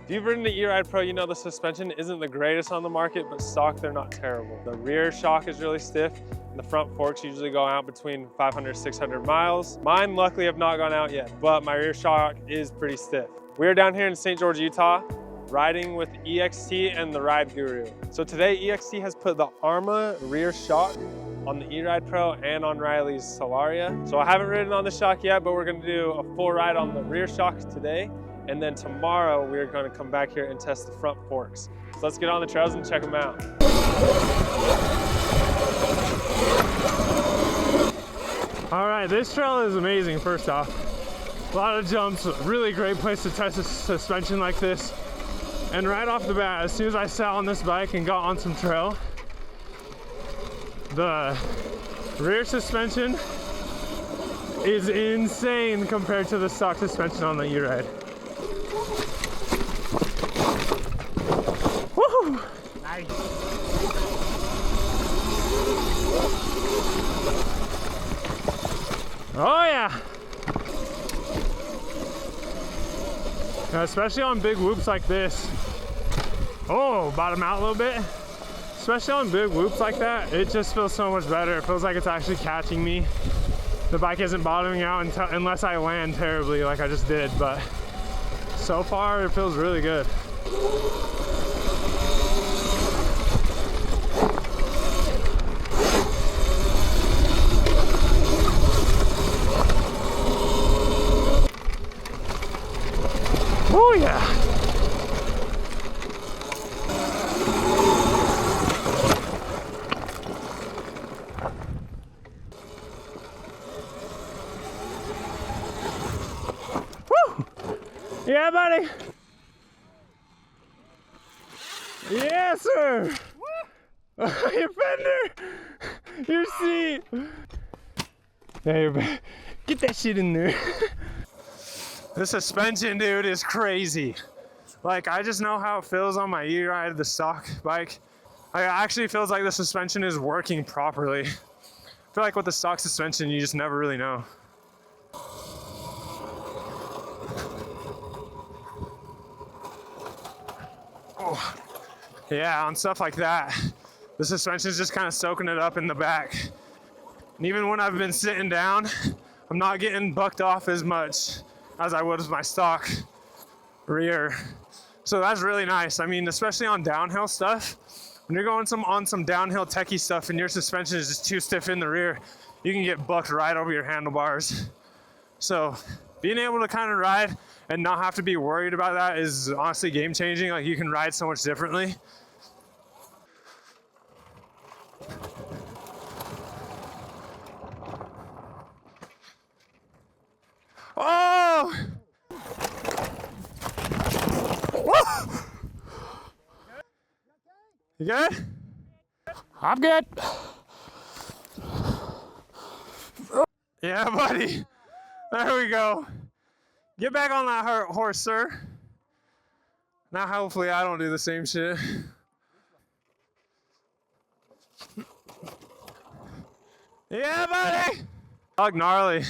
If you've ridden the E-Ride Pro, you know the suspension isn't the greatest on the market, but stock, they're not terrible. The rear shock is really stiff, and the front forks usually go out between 500, 600 miles. Mine, luckily, have not gone out yet, but my rear shock is pretty stiff. We're down here in St. George, Utah, riding with EXT and the Ride Guru. So today, EXT has put the Arrma rear shock on the E-Ride Pro and on Riley's Solaria. So I haven't ridden on the shock yet, but we're gonna do a full ride on the rear shock today. And then tomorrow, we're gonna come back here and test the front forks. So let's get on the trails and check them out. All right, this trail is amazing, first off. A lot of jumps, really great place to test a suspension like this. And right off the bat, as soon as I sat on this bike and got on some trail, the rear suspension is insane compared to the stock suspension on the E-Ride. Woo! Nice. Oh yeah. Now, especially on big whoops like this. Oh, bottom out a little bit. Especially on big whoops like that, it just feels so much better. It feels like it's actually catching me. The bike isn't bottoming out unless I land terribly like I just did, but so far it feels really good. Oh yeah. Woo! Yeah, buddy. Yes, sir. Your fender. Your seat. There, get that shit in there. The suspension, dude, is crazy. Like, I just know how it feels on my E-Ride, the stock bike. It actually feels like the suspension is working properly. I feel like with the stock suspension, you just never really know. Oh. Yeah, on stuff like that, the suspension is just kind of soaking it up in the back. And even when I've been sitting down, I'm not getting bucked off as much as I would with my stock rear. So that's really nice. I mean, especially on downhill stuff, when you're going on some downhill techie stuff and your suspension is just too stiff in the rear, you can get bucked right over your handlebars. So being able to kind of ride and not have to be worried about that is honestly game changing. Like, you can ride so much differently. Oh! Woo! You good? I'm good. Yeah, buddy. There we go. Get back on that horse, sir. Now, hopefully, I don't do the same shit. Yeah, buddy. Dog gnarly.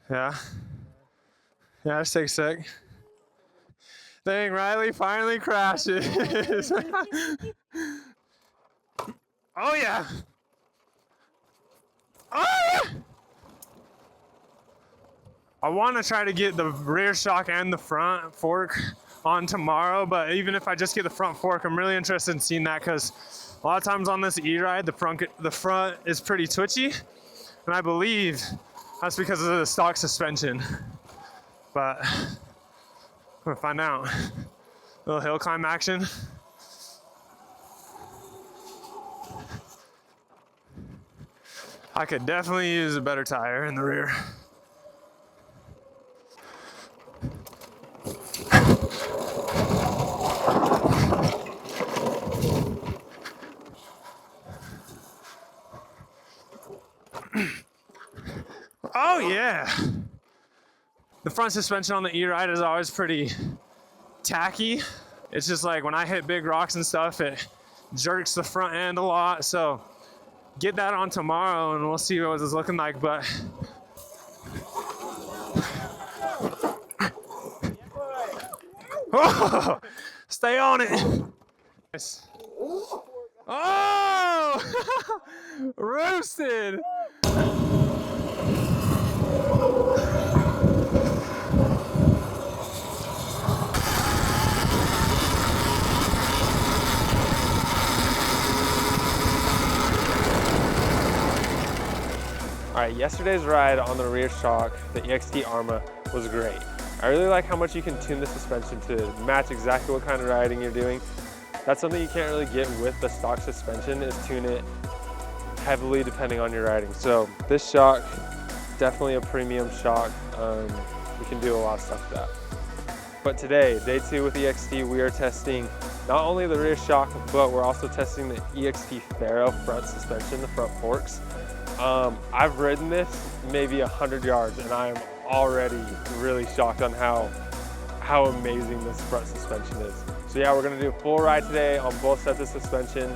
Yeah. Yeah, just take a sec. Dang, Riley finally crashes. Oh yeah. Oh yeah. I want to try to get the rear shock and the front fork on tomorrow, but even if I just get the front fork, I'm really interested in seeing that, because a lot of times on this E-Ride, the front is pretty twitchy, and I believe that's because of the stock suspension. But I'm gonna find out. A little hill climb action. I could definitely use a better tire in the rear. Oh yeah. The front suspension on the E-Ride is always pretty tacky. It's just like when I hit big rocks and stuff, it jerks the front end a lot. So get that on tomorrow and we'll see what it's looking like. But Oh, stay on it. Nice. Oh, roasted. All right, yesterday's ride on the rear shock, the EXT Arma, was great. I really like how much you can tune the suspension to match exactly what kind of riding you're doing. That's something you can't really get with the stock suspension, is tune it heavily depending on your riding. So this shock, definitely a premium shock. We can do a lot of stuff with that. But today, day 2 with EXT, we are testing not only the rear shock, but we're also testing the EXT Faro front suspension, the front forks. I've ridden this maybe 100 yards and I am already really shocked on how amazing this front suspension is. So yeah, we're gonna do a full ride today on both sets of suspension.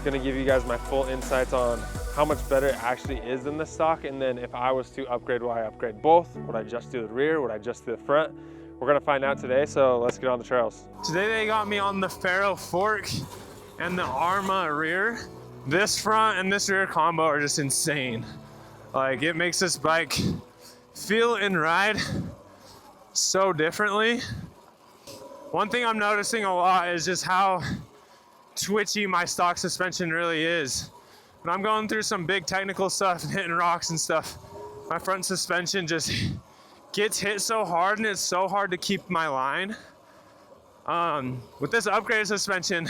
Gonna give you guys my full insights on how much better it actually is than the stock, and then if I was to upgrade, would I upgrade both? Would I just do the rear? Would I just do the front? We're gonna find out today, so let's get on the trails. Today they got me on the Faro fork and the Arma rear. This front and this rear combo are just insane. Like, it makes this bike feel and ride so differently. One thing I'm noticing a lot is just how twitchy my stock suspension really is. When I'm going through some big technical stuff and hitting rocks and stuff, my front suspension just gets hit so hard and it's so hard to keep my line. With this upgraded suspension,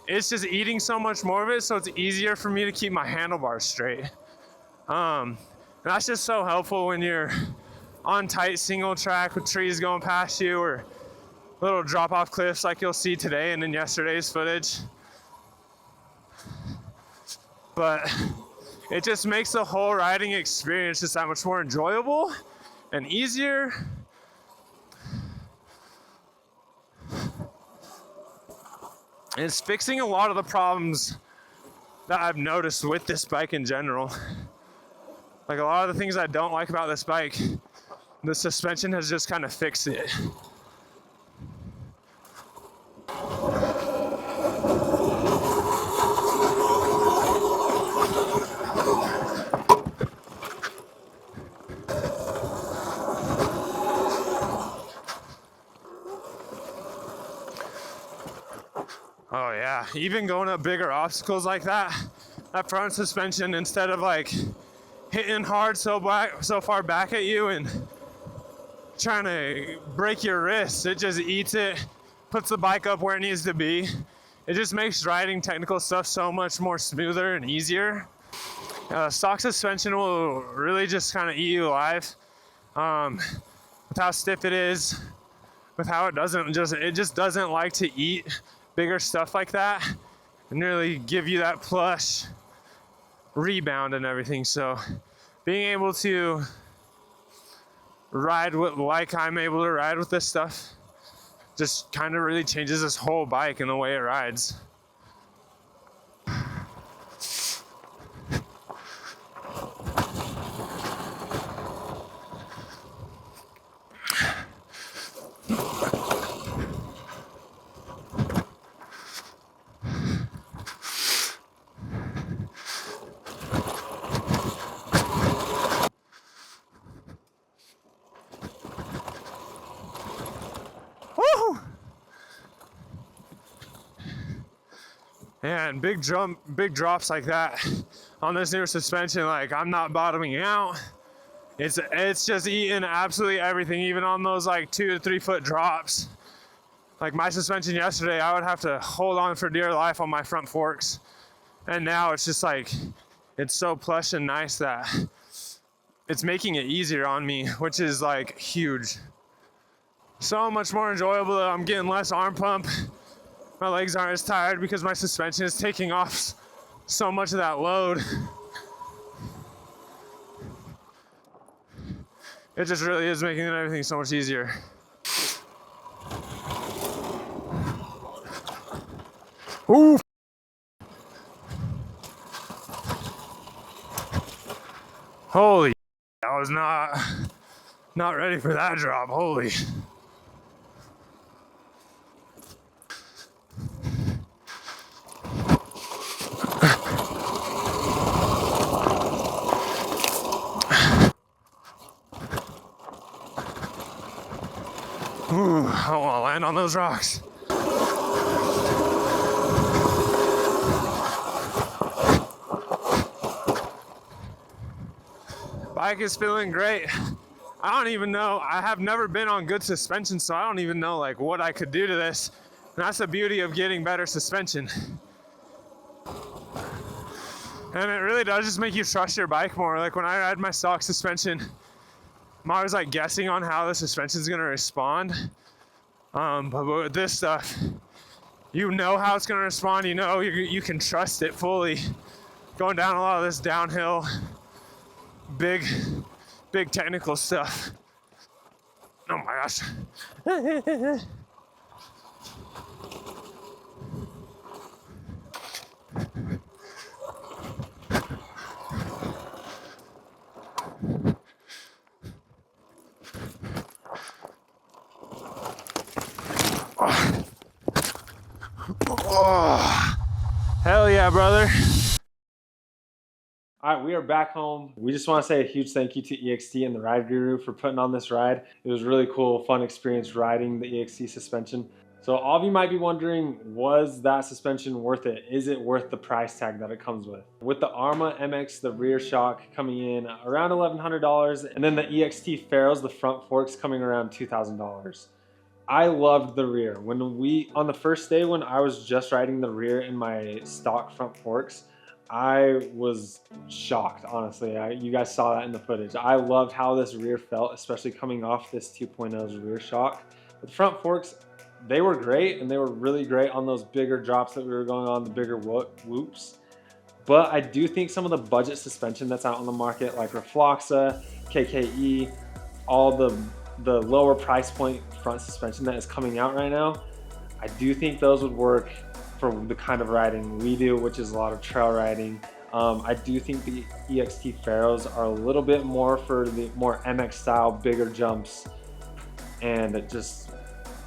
it's just eating so much more of it, so it's easier for me to keep my handlebars straight. And that's just so helpful when you're on tight single track with trees going past you, or little drop off cliffs like you'll see today and in yesterday's footage. But it just makes the whole riding experience just that much more enjoyable and easier. And it's fixing a lot of the problems that I've noticed with this bike in general. Like, a lot of the things I don't like about this bike, the suspension has just kind of fixed it. Oh yeah, even going up bigger obstacles like that front suspension, instead of like hitting hard so far back at you and trying to break your wrists, it just eats it, puts the bike up where it needs to be. It just makes riding technical stuff so much more smoother and easier. Stock suspension will really just kind of eat you alive, with how stiff it is, with how it just doesn't like to eat bigger stuff like that and really give you that plush rebound and everything. So being able to ride like I'm able to ride with this stuff just kind of really changes this whole bike and the way it rides. And big drops like that on this newer suspension, like, I'm not bottoming out. It's just eating absolutely everything, even on those like 2 to 3 foot drops. Like, my suspension yesterday, I would have to hold on for dear life on my front forks. And now it's just like, it's so plush and nice that it's making it easier on me, which is like huge. So much more enjoyable. I'm getting less arm pump. My legs aren't as tired because my suspension is taking off so much of that load. It just really is making everything so much easier. Ooh. Holy, I was not ready for that drop. Holy. Ooh, I don't want to land on those rocks. Bike is feeling great. I don't even know. I have never been on good suspension, so I don't even know like what I could do to this. And that's the beauty of getting better suspension. And it really does just make you trust your bike more. Like when I ride my stock suspension, I'm always like guessing on how the suspension is gonna respond. But with this stuff, you know how it's gonna respond. You know you can trust it fully. Going down a lot of this downhill, big technical stuff. Oh my gosh. Oh, hell yeah, brother. All right, we are back home. We just want to say a huge thank you to EXT and the Ride Guru for putting on this ride. It was really cool, fun experience riding the EXT suspension. So all of you might be wondering, was that suspension worth it? Is it worth the price tag that it comes with? With the Arrma MX, the rear shock coming in around $1,100, and then the EXT Pharos, the front forks coming around $2,000. I loved the rear. On the first day when I was just riding the rear in my stock front forks, I was shocked, honestly. You guys saw that in the footage. I loved how this rear felt, especially coming off this 2.0's rear shock. But the front forks, they were great, and they were really great on those bigger drops that we were going on, the bigger whoops. But I do think some of the budget suspension that's out on the market, like Refloxa, KKE, all the lower price point front suspension that is coming out right now, I do think those would work for the kind of riding we do, which is a lot of trail riding. I do think the EXT Pharos are a little bit more for the more MX style, bigger jumps, and just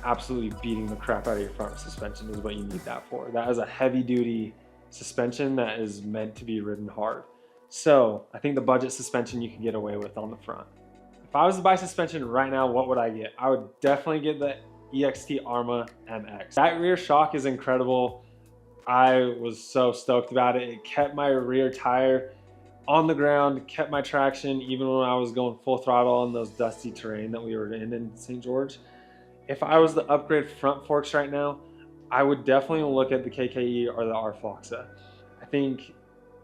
absolutely beating the crap out of your front suspension is what you need that for. That is a heavy duty suspension that is meant to be ridden hard. So I think the budget suspension you can get away with on the front. If I was to buy suspension right now, what would I get? I would definitely get the EXT Arrma MX. That rear shock is incredible. I was so stoked about it. It kept my rear tire on the ground, kept my traction even when I was going full throttle on those dusty terrain that we were in St. George. If I was to upgrade front forks right now, I would definitely look at the KKE or the Refloxa. I think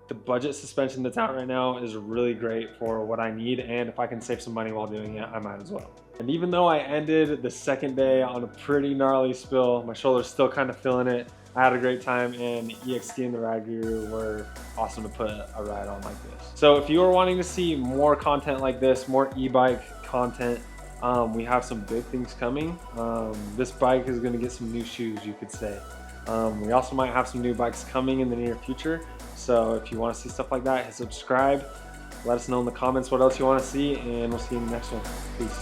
the budget suspension that's out right now is really great for what I need, and if I can save some money while doing it, I might as well. And even though I ended the second day on a pretty gnarly spill, my shoulder's still kind of feeling it. I had a great time, and EXT and the Ride Guru were awesome to put a ride on like this. So if you are wanting to see more content like this, more e-bike content, we have some big things coming. This bike is gonna get some new shoes, you could say. We also might have some new bikes coming in the near future. So if you want to see stuff like that, hit subscribe. Let us know in the comments what else you want to see, and we'll see you in the next one. Peace.